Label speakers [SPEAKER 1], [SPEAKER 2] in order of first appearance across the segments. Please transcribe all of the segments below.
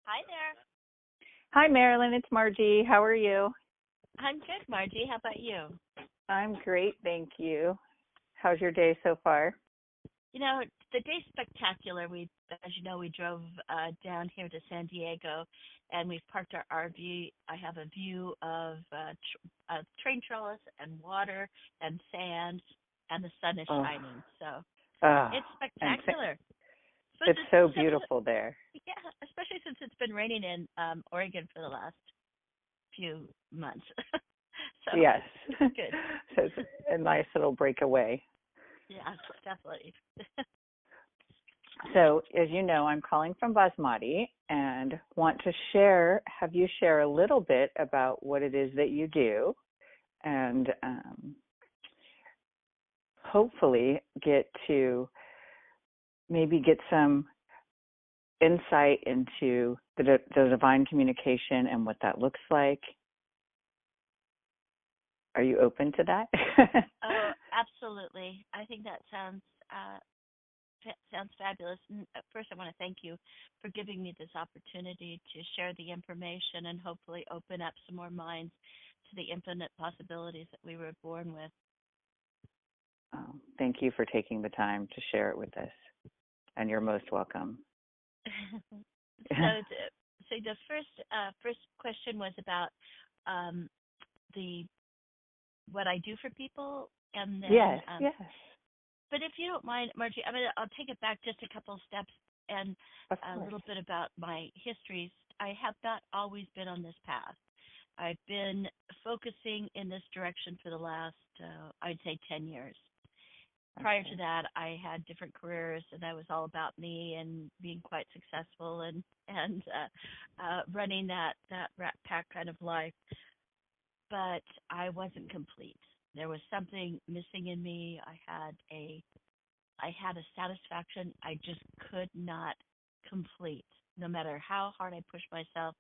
[SPEAKER 1] Hi there.
[SPEAKER 2] Hi, Marilyn. It's Margie. How are you?
[SPEAKER 1] I'm good, Margie. How about you?
[SPEAKER 2] I'm great, thank you. How's your day so far?
[SPEAKER 1] You know, the day's spectacular. As you know, we drove down here to San Diego, and we've parked our RV. I have a view of train trellis and water and sand, and the sun is
[SPEAKER 2] Oh,
[SPEAKER 1] shining. So
[SPEAKER 2] oh,
[SPEAKER 1] it's
[SPEAKER 2] and
[SPEAKER 1] spectacular. So
[SPEAKER 2] it's
[SPEAKER 1] it's
[SPEAKER 2] so
[SPEAKER 1] some of
[SPEAKER 2] beautiful there.
[SPEAKER 1] yeah, especially since it's been raining in Oregon for the last few months. So
[SPEAKER 2] Yes.
[SPEAKER 1] it's good.
[SPEAKER 2] So it's a nice little breakaway.
[SPEAKER 1] Yeah, definitely.
[SPEAKER 2] So, as you know, I'm calling from Basmati and want to have you share a little bit about what it is that you do and hopefully get to maybe get some insight into the divine communication and what that looks like. Are you open to that?
[SPEAKER 1] Oh, absolutely. I think that sounds fabulous. And first, I want to thank you for giving me this opportunity to share the information and hopefully open up some more minds to the infinite possibilities that we were born with.
[SPEAKER 2] Thank you for taking the time to share it with us, and you're most welcome.
[SPEAKER 1] So, the first question was about um, the what I do for people, and then
[SPEAKER 2] Yes, yes,
[SPEAKER 1] but if you don't mind, Margie, I'll take it back just a couple of steps and
[SPEAKER 2] of
[SPEAKER 1] a
[SPEAKER 2] course.
[SPEAKER 1] little bit about my histories. I have not always been on this path. I've been focusing in this direction for the last, I'd say, 10 years. Prior to
[SPEAKER 2] Okay.
[SPEAKER 1] that, I had different careers, and I was all about me and being quite successful and running that rat pack kind of life. But I wasn't complete. There was something missing in me. I had a satisfaction I just could not complete. No matter how hard I pushed myself,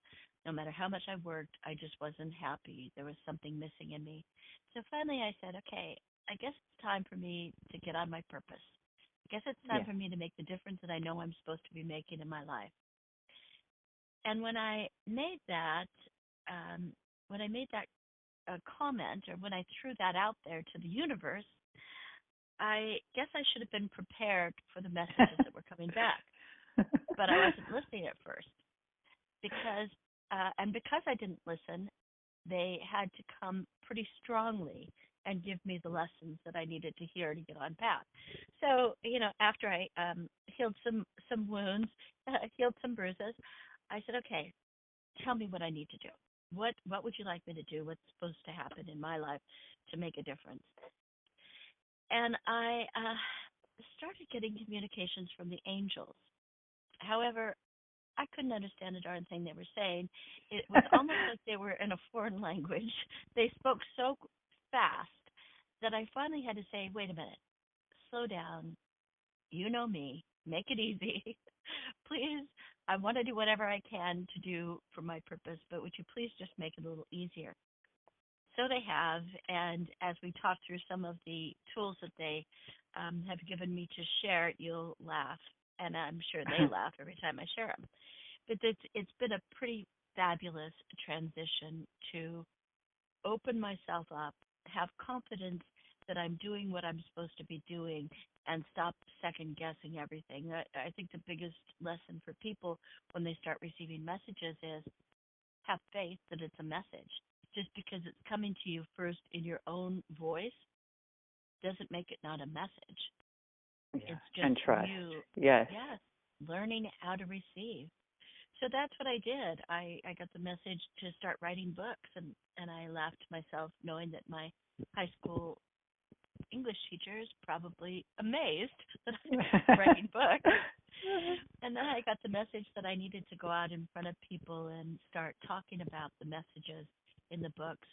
[SPEAKER 1] no matter how much I worked, I just wasn't happy. There was something missing in me. So finally I said, okay, I guess it's time for me to get on my purpose. I guess it's time
[SPEAKER 2] Yeah.
[SPEAKER 1] for me to make the difference that I know I'm supposed to be making in my life. And when I made that comment, or when I threw that out there to the universe, I guess I should have been prepared for the messages that were coming back, but I wasn't listening at first because, because I didn't listen, they had to come pretty strongly and give me the lessons that I needed to hear to get on path. So, after I healed some wounds, healed some bruises, I said, okay, tell me what I need to do. What would you like me to do? What's supposed to happen in my life to make a difference? And I started getting communications from the angels. However, I couldn't understand a darn thing they were saying. It was almost like they were in a foreign language. They spoke so fast that I finally had to say, wait a minute, slow down. You know me. Make it easy. Please, I want to do whatever I can to do for my purpose, but would you please just make it a little easier? So they have, and as we talk through some of the tools that they have given me to share, you'll laugh, and I'm sure they laugh every time I share them. But it's been a pretty fabulous transition to open myself up, have confidence that I'm doing what I'm supposed to be doing, and stop second guessing everything. I think the biggest lesson for people when they start receiving messages is have faith that it's a message. Just because it's coming to you first in your own voice doesn't make it not a message.
[SPEAKER 2] Yeah.
[SPEAKER 1] It's just
[SPEAKER 2] And trust.
[SPEAKER 1] you,
[SPEAKER 2] Yes.
[SPEAKER 1] yes, learning how to receive. So that's what I did. I got the message to start writing books, and I laughed to myself knowing that my high school English teacher is probably amazed that I'm writing books. And then I got the message that I needed to go out in front of people and start talking about the messages in the books.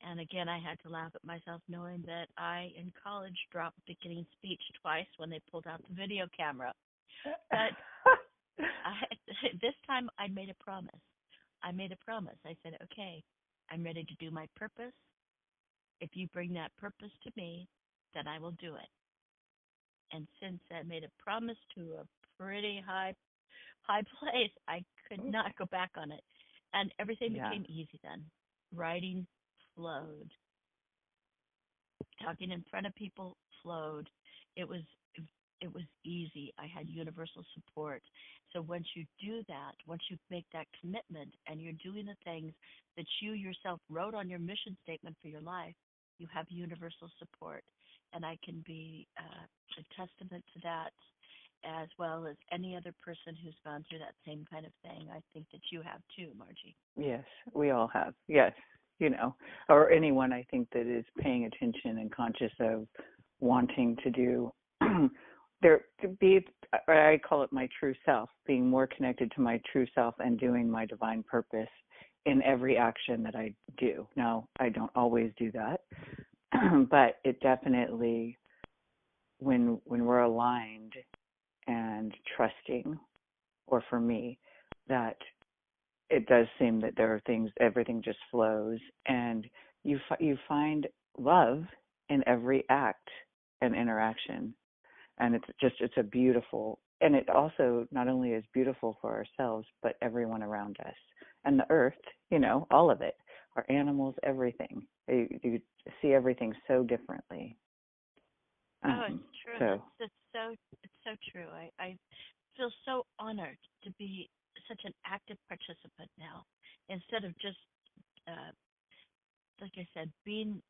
[SPEAKER 1] And again, I had to laugh at myself knowing that I, in college, dropped beginning speech twice when they pulled out the video camera. But I, this time I made a promise. I made a promise. I said, okay, I'm ready to do my purpose. If you bring that purpose to me, then I will do it. And since I made a promise to a pretty high high place. I could not go back on it. And everything
[SPEAKER 2] Yeah.
[SPEAKER 1] became easy then. Writing flowed. Talking in front of people flowed. It was it was easy. I had universal support. So once you do that, once you make that commitment and you're doing the things that you yourself wrote on your mission statement for your life, you have universal support. And I can be a testament to that as well as any other person who's gone through that same kind of thing. I think that you have too, Margie.
[SPEAKER 2] Yes, we all have. Yes, or anyone I think that is paying attention and conscious of wanting to do there to be, I call it my true self, being more connected to my true self and doing my divine purpose in every action that I do. Now, I don't always do that, but it definitely, when we're aligned and trusting, or for me, that it does seem that there are things, everything just flows, and you find love in every act and interaction, and it's a beautiful, and it also not only is beautiful for ourselves but everyone around us and the earth, all of it, our animals, everything. You see everything so differently.
[SPEAKER 1] Oh, it's true.
[SPEAKER 2] So
[SPEAKER 1] It's so true. I feel so honored to be such an active participant now, instead of just uh, like I said, being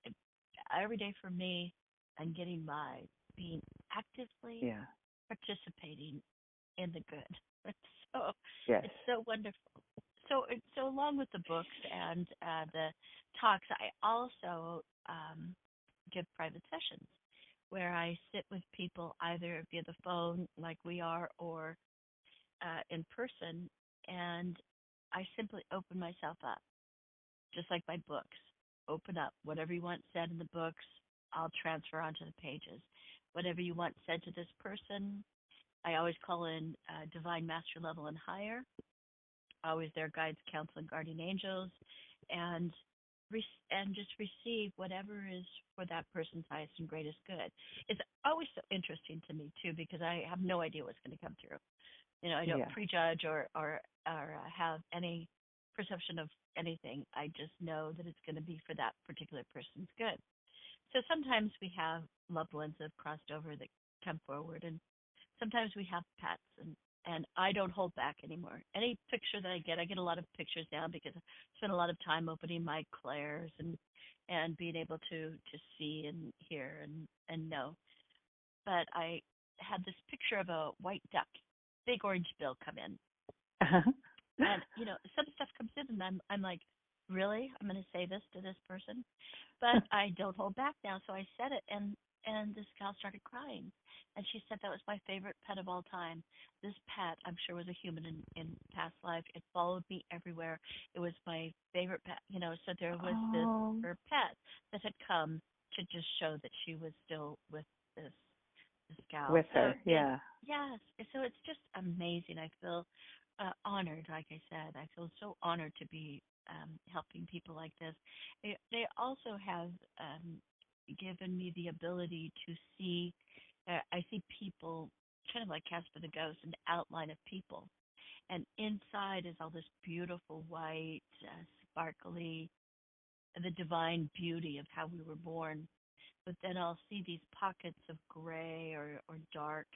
[SPEAKER 1] every day for me and getting by, being actively
[SPEAKER 2] yeah,
[SPEAKER 1] participating in the good. It's so
[SPEAKER 2] yes,
[SPEAKER 1] it's so wonderful. So along with the books and the talks, I also give private sessions where I sit with people either via the phone, like we are, or in person, and I simply open myself up, just like my books. Open up. Whatever you want said in the books, I'll transfer onto the pages. Whatever you want said to this person, I always call in divine master level and higher, always their guides, counsel, and guardian angels, and and just receive whatever is for that person's highest and greatest good. It's always so interesting to me too, because I have no idea what's going to come through. I don't
[SPEAKER 2] yeah,
[SPEAKER 1] prejudge or have any perception of anything. I just know that it's going to be for that particular person's good. So sometimes we have loved ones that have crossed over that come forward, and sometimes we have pets, and I don't hold back anymore. Any picture that I get a lot of pictures now because I spend a lot of time opening my clairs and being able to see and hear and know. But I had this picture of a white duck, big orange bill come in, and some stuff comes in, and I'm like, really? I'm going to say this to this person, but I don't hold back now. So I said it, and this gal started crying, and she said that was my favorite pet of all time. This pet, I'm sure, was a human in past life. It followed me everywhere. It was my favorite pet. So there was this
[SPEAKER 2] oh,
[SPEAKER 1] her pet that had come to just show that she was still with this gal.
[SPEAKER 2] with
[SPEAKER 1] So
[SPEAKER 2] her, yeah.
[SPEAKER 1] yes, so it's just amazing. I feel honored, like I said. I feel so honored to be helping people like this. They also have given me the ability to see. I see people kind of like Casper the Ghost, an outline of people, and inside is all this beautiful white, sparkly, the divine beauty of how we were born. But then I'll see these pockets of gray or dark,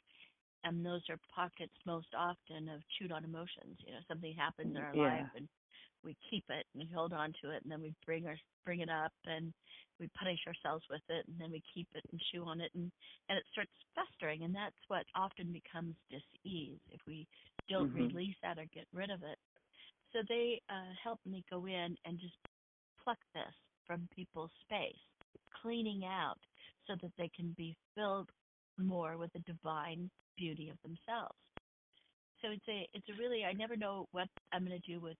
[SPEAKER 1] and those are pockets most often of chewed on emotions. Something happens in our life,
[SPEAKER 2] Yeah.
[SPEAKER 1] and we keep it and we hold on to it, and then we bring it up, and we punish ourselves with it, and then we keep it and chew on it, and it starts festering, and that's what often becomes dis-ease if we don't
[SPEAKER 2] Mhm.
[SPEAKER 1] release that or get rid of it. So they help me go in and just pluck this from people's space, cleaning out so that they can be filled more with the divine beauty of themselves. So it's a really, I never know what I'm going to do with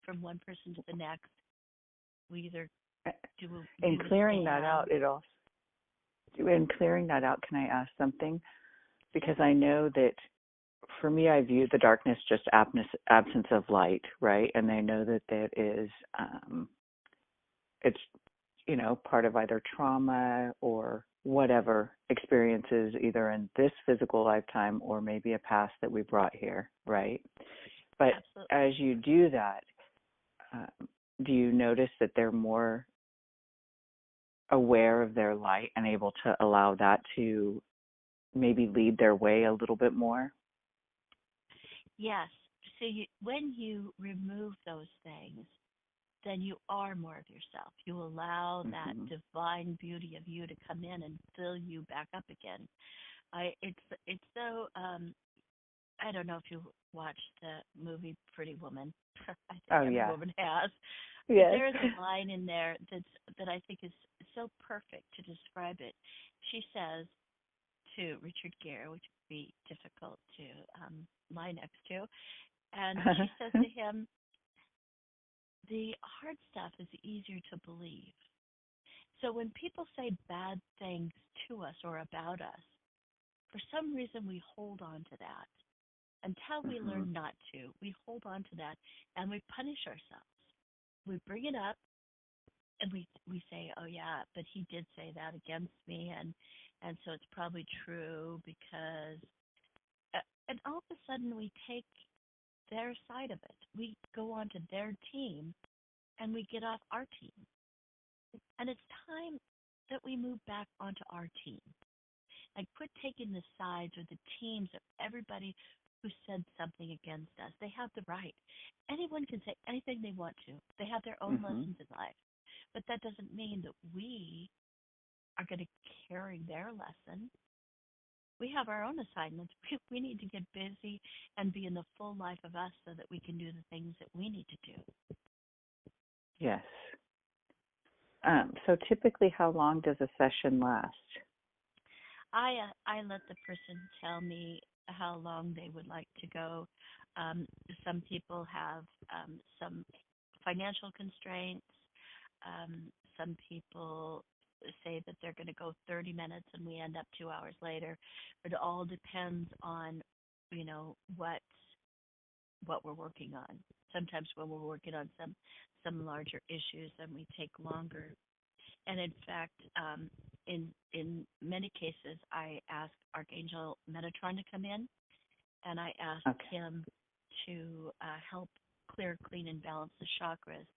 [SPEAKER 1] from one person to the next. We either
[SPEAKER 2] In
[SPEAKER 1] do a
[SPEAKER 2] clearing that
[SPEAKER 1] scan.
[SPEAKER 2] out, clearing that out, can I ask something? Because I know that for me, I view the darkness just absence of light, right? And I know that that is, it's part of either trauma or whatever experiences either in this physical lifetime or maybe a past that we brought here, right? But
[SPEAKER 1] Absolutely.
[SPEAKER 2] as you do that, do you notice that they're more aware of their light and able to allow that to maybe lead their way a little bit more?
[SPEAKER 1] Yes. So when you remove those things, then you are more of yourself. You allow that
[SPEAKER 2] Mm-hmm.
[SPEAKER 1] divine beauty of you to come in and fill you back up again. It's so I don't know if you watched the movie Pretty Woman. I think
[SPEAKER 2] Oh,
[SPEAKER 1] every
[SPEAKER 2] yeah.
[SPEAKER 1] woman has. But
[SPEAKER 2] Yes.
[SPEAKER 1] there is a line in there that I think is so perfect to describe it. She says to Richard Gere, which would be difficult to lie next to, and she says to him, "The hard stuff is easier to believe." So when people say bad things to us or about us, for some reason we hold on to that until we
[SPEAKER 2] Mm-hmm.
[SPEAKER 1] learn not to. We hold on to that and we punish ourselves. We bring it up and we say, "Oh yeah, but he did say that against me, and so it's probably true because." And all of a sudden, we take their side of it. We go on to their team, and we get off our team. And it's time that we move back onto our team. Like, quit taking the sides or the teams of everybody who said something against us. They have the right. Anyone can say anything they want to. They have their own
[SPEAKER 2] Mm-hmm.
[SPEAKER 1] lessons in life. But that doesn't mean that we are going to carry their lesson. We have our own assignments. We need to get busy and be in the full life of us so that we can do the things that we need to do.
[SPEAKER 2] Yes. So typically, how long does a session last?
[SPEAKER 1] I let the person tell me how long they would like to go. Um, some people have some financial constraints. Some people say that they're going to go 30 minutes and we end up 2 hours later. It all depends on, you know, what we're working on. Sometimes when we're working on some larger issues, then we take longer. And in fact, in many cases, I ask Archangel Metatron to come in, and I ask
[SPEAKER 2] Okay.
[SPEAKER 1] him to help clear, clean, and balance the chakras.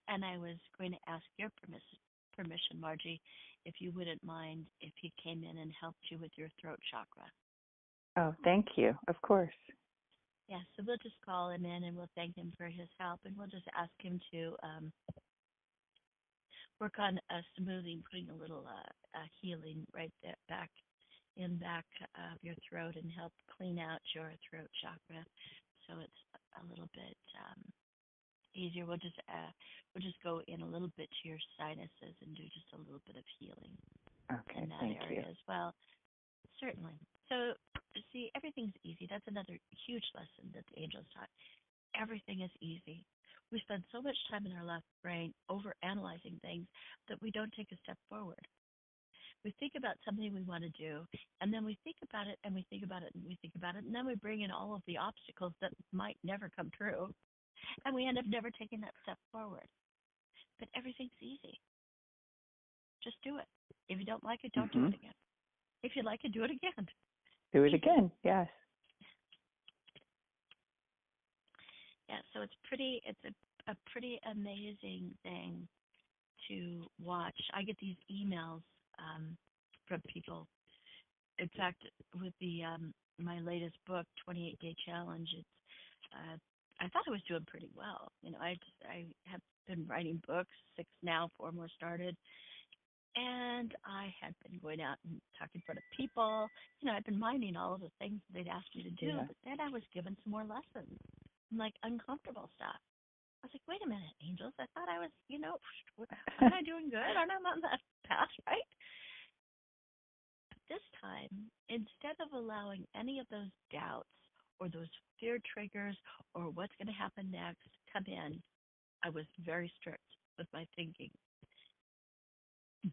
[SPEAKER 1] And I was going to ask your permission, Margie, if you wouldn't mind if he came in and helped you with your throat chakra.
[SPEAKER 2] Oh, thank you. Of course.
[SPEAKER 1] Yeah, so we'll just call him in and we'll thank him for his help, and we'll just ask him to work on smoothing, putting a little healing right there back of your throat and help clean out your throat chakra, so it's a little bit easier. We'll just go in a little bit to your sinuses and do just a little bit of healing
[SPEAKER 2] Okay.
[SPEAKER 1] in that
[SPEAKER 2] Thank you.
[SPEAKER 1] area as well. Certainly. So see, everything's easy. That's another huge lesson that the angels taught. Everything is easy. We spend so much time in our left brain over analyzing things that we don't take a step forward. We think about something we want to do, and then we think about it, and we think about it, and we think about it, and then we bring in all of the obstacles that might never come true, and we end up never taking that step forward. But everything's easy. Just do it. If you don't like it, don't do
[SPEAKER 2] Mm-hmm.
[SPEAKER 1] it again. If you like it, do it again.
[SPEAKER 2] Do it
[SPEAKER 1] Easy.
[SPEAKER 2] again. Yes.
[SPEAKER 1] Yeah, so it's a pretty amazing thing to watch. I get these emails from people. In fact, with the my latest book, 28-Day Challenge, it's I thought I was doing pretty well. You know, I have been writing books, 6 now, 4 more started, and I had been going out and talking in front of people. You know, I'd been minding all of the things they'd asked me to do,
[SPEAKER 2] Yeah.
[SPEAKER 1] but then I was given some more lessons, like uncomfortable stuff. I was like, wait a minute, angels. I thought I was, aren't I doing good? Aren't I on that path, right? This time, instead of allowing any of those doubts or those fear triggers or what's going to happen next come in, I was very strict with my thinking.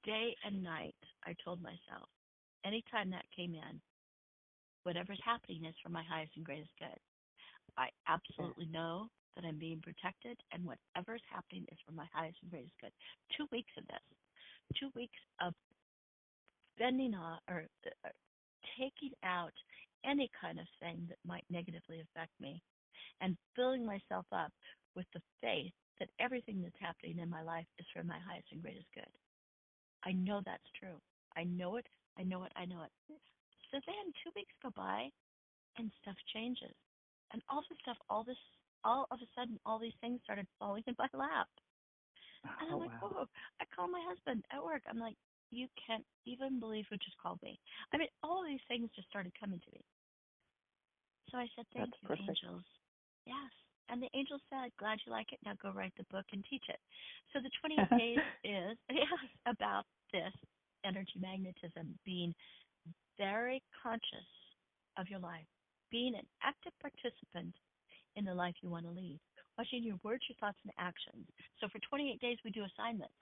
[SPEAKER 1] Day and night, I told myself, anytime that came in, whatever's happening is for my highest and greatest good. I absolutely know that I'm being protected, and whatever's happening is for my highest and greatest good. 2 weeks of this. 2 weeks of bending off or taking out any kind of thing that might negatively affect me and filling myself up with the faith that everything that's happening in my life is for my highest and greatest good. I know that's true. I know it. I know it. I know it. So then 2 weeks go by and stuff changes. And all of a sudden, all these things started falling in my lap. And I'm
[SPEAKER 2] Oh,
[SPEAKER 1] like,
[SPEAKER 2] wow.
[SPEAKER 1] whoa. I call my husband at work. I'm like, you can't even believe who just called me. I mean, all these things just started coming to me. So I said, thank
[SPEAKER 2] That's
[SPEAKER 1] you,
[SPEAKER 2] perfect.
[SPEAKER 1] angels. Yes. And the angel said, glad you like it. Now go write the book and teach it. So the 28 days is yes, about this energy magnetism, being very conscious of your life, being an active participant in the life you want to lead, watching your words, your thoughts, and actions. So for 28 days, we do assignments,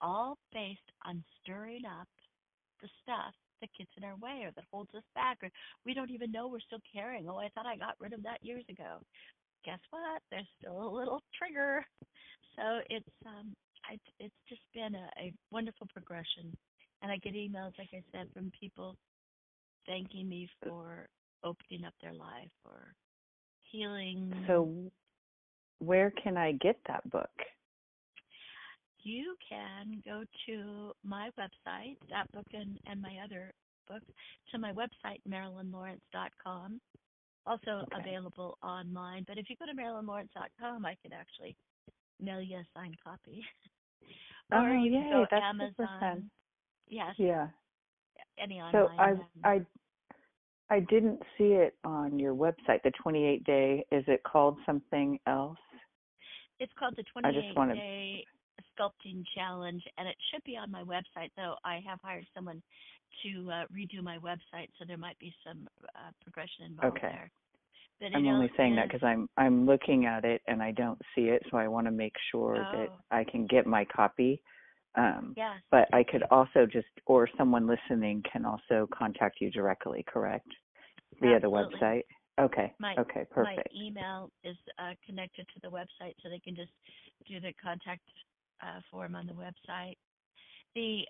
[SPEAKER 1] all based on stirring up the stuff that gets in our way or that holds us back, or we don't even know we're still carrying. Oh, I thought I got rid of that years ago. Guess what? There's still a little trigger. So it's just been a wonderful progression. And I get emails, like I said, from people thanking me for opening up their life or healing.
[SPEAKER 2] So where can I get that book?
[SPEAKER 1] You can go to my website, that book and my other books, to my website, MarilynLawrence.com. Also available online. But if you go to MarilynLawrence.com, I can actually mail you a signed copy. Or you can go
[SPEAKER 2] That's
[SPEAKER 1] Amazon.
[SPEAKER 2] super fun.
[SPEAKER 1] Yes.
[SPEAKER 2] Yeah.
[SPEAKER 1] Any
[SPEAKER 2] So
[SPEAKER 1] online.
[SPEAKER 2] I didn't see it on your website. The 28-day, is it called something else?
[SPEAKER 1] It's called the
[SPEAKER 2] I just want to.
[SPEAKER 1] 28-day sculpting challenge, and it should be on my website. Though I have hired someone to redo my website, so there might be some progression involved there. But
[SPEAKER 2] I'm only saying that because I'm looking at it and I don't see it, so I want to make sure that I can get my copy.
[SPEAKER 1] Yes.
[SPEAKER 2] But I could also or someone listening can also contact you directly, correct? Via the website? Okay. Okay, perfect.
[SPEAKER 1] My email is connected to the website, so they can just do the contact form on the website. The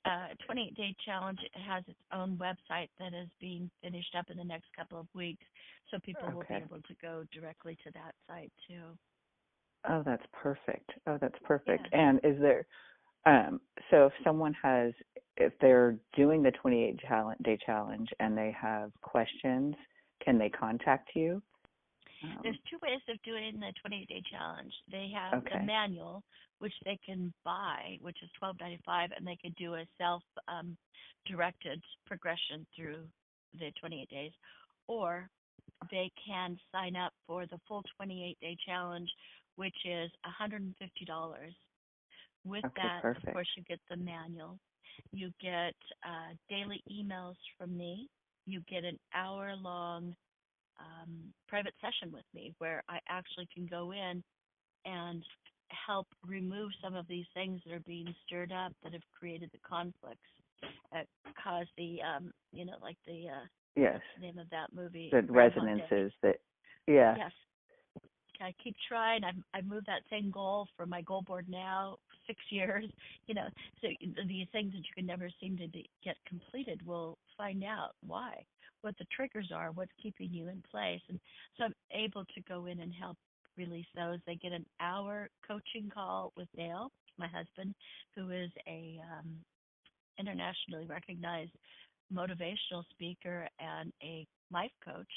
[SPEAKER 1] 28-day challenge has its own website that is being finished up in the next couple of weeks, so people will be able to go directly to that site too.
[SPEAKER 2] Oh, that's perfect.
[SPEAKER 1] Yes.
[SPEAKER 2] And is there, so if they're doing the 28-day challenge and they have questions, can they contact you?
[SPEAKER 1] There's two ways of doing the 28-day challenge. They have the manual, which they can buy, which is $12.95, and they can do a self-directed progression through the 28 days, or they can sign up for the full 28-day challenge, which is $150. With that,
[SPEAKER 2] perfect.
[SPEAKER 1] of course, you get the manual. You get daily emails from me. You get an hour-long private session with me where I actually can go in and help remove some of these things that are being stirred up that have created the conflicts that cause the like the name of that movie,
[SPEAKER 2] the resonances that
[SPEAKER 1] yes. I keep trying. I've moved that same goal for my goal board now 6 years. So these things that you can never seem to get completed, we'll find out why, what the triggers are, what's keeping you in place. And so I'm able to go in and help release those. They get an hour coaching call with Dale, my husband, who is a internationally recognized motivational speaker and a life coach.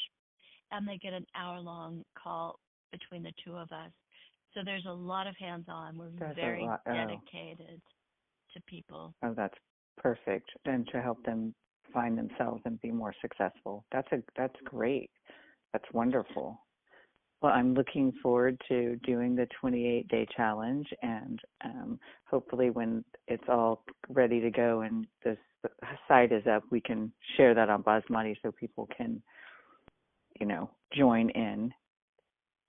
[SPEAKER 1] And they get an hour-long call between the two of us. So there's a lot of hands-on. We're very dedicated to people.
[SPEAKER 2] Oh, that's perfect. And to help them find themselves and be more successful. That's great. That's wonderful. Well, I'm looking forward to doing the 28-day challenge, and hopefully when it's all ready to go and the site is up, we can share that on Basmati so people can, join in.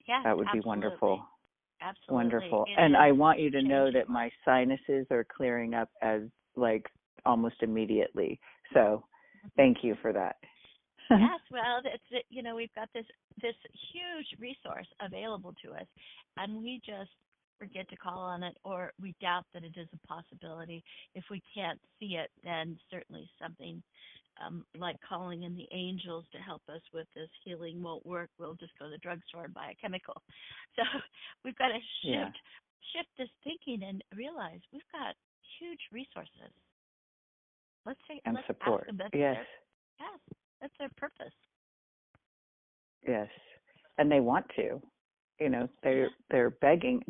[SPEAKER 1] Yes,
[SPEAKER 2] that would be wonderful.
[SPEAKER 1] Absolutely.
[SPEAKER 2] Wonderful. And I want you to know that my sinuses are clearing up almost immediately. So thank you for that.
[SPEAKER 1] Yes, well, we've got this huge resource available to us, and we just forget to call on it, or we doubt that it is a possibility. If we can't see it, then certainly something like calling in the angels to help us with this healing won't work. We'll just go to the drugstore and buy a chemical. So we've got to
[SPEAKER 2] Yeah.
[SPEAKER 1] shift this thinking and realize we've got huge resources.
[SPEAKER 2] And
[SPEAKER 1] Let's ask
[SPEAKER 2] support.
[SPEAKER 1] them.
[SPEAKER 2] Yes.
[SPEAKER 1] Yes, that's their purpose.
[SPEAKER 2] Yes. And they want to. You know,
[SPEAKER 1] Yeah.
[SPEAKER 2] they're begging.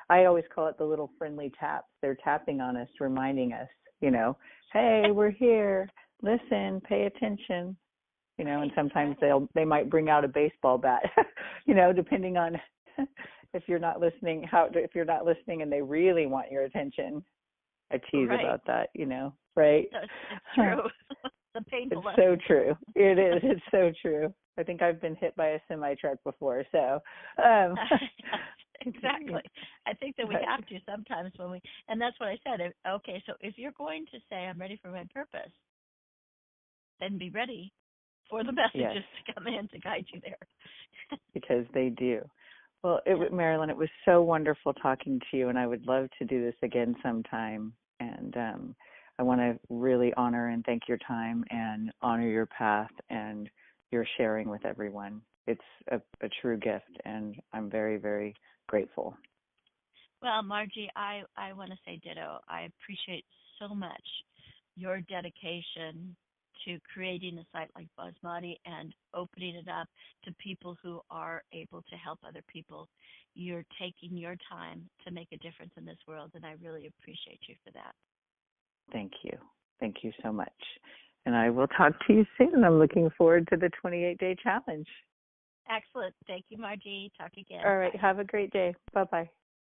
[SPEAKER 2] I always call it the little friendly taps. They're tapping on us, reminding us, you know, hey, we're here. Listen, pay attention. You know, and sometimes they might bring out a baseball bat, you know, depending on if you're not listening, and they really want your attention. I tease about that, you know, right?
[SPEAKER 1] It's true. The painful
[SPEAKER 2] It's
[SPEAKER 1] lesson.
[SPEAKER 2] so true. It is. It's so true. I think I've been hit by a semi truck before, so
[SPEAKER 1] exactly. I think that we have to sometimes and that's what I said. Okay, so if you're going to say I'm ready for my purpose, then be ready for the messages to come in to guide you there.
[SPEAKER 2] Because they do. Well, Marilyn, it was so wonderful talking to you, and I would love to do this again sometime. And I want to really honor and thank your time and honor your path and your sharing with everyone. It's a true gift, and I'm very, very grateful.
[SPEAKER 1] Well, Margie, I want to say ditto. I appreciate so much your dedication to creating a site like Basmati and opening it up to people who are able to help other people. You're taking your time to make a difference in this world, and I really appreciate you for that.
[SPEAKER 2] Thank you. Thank you so much. And I will talk to you soon. I'm looking forward to the 28-day challenge.
[SPEAKER 1] Excellent. Thank you, Margie. Talk again.
[SPEAKER 2] All right.
[SPEAKER 1] Bye.
[SPEAKER 2] Have a great day. Bye-bye.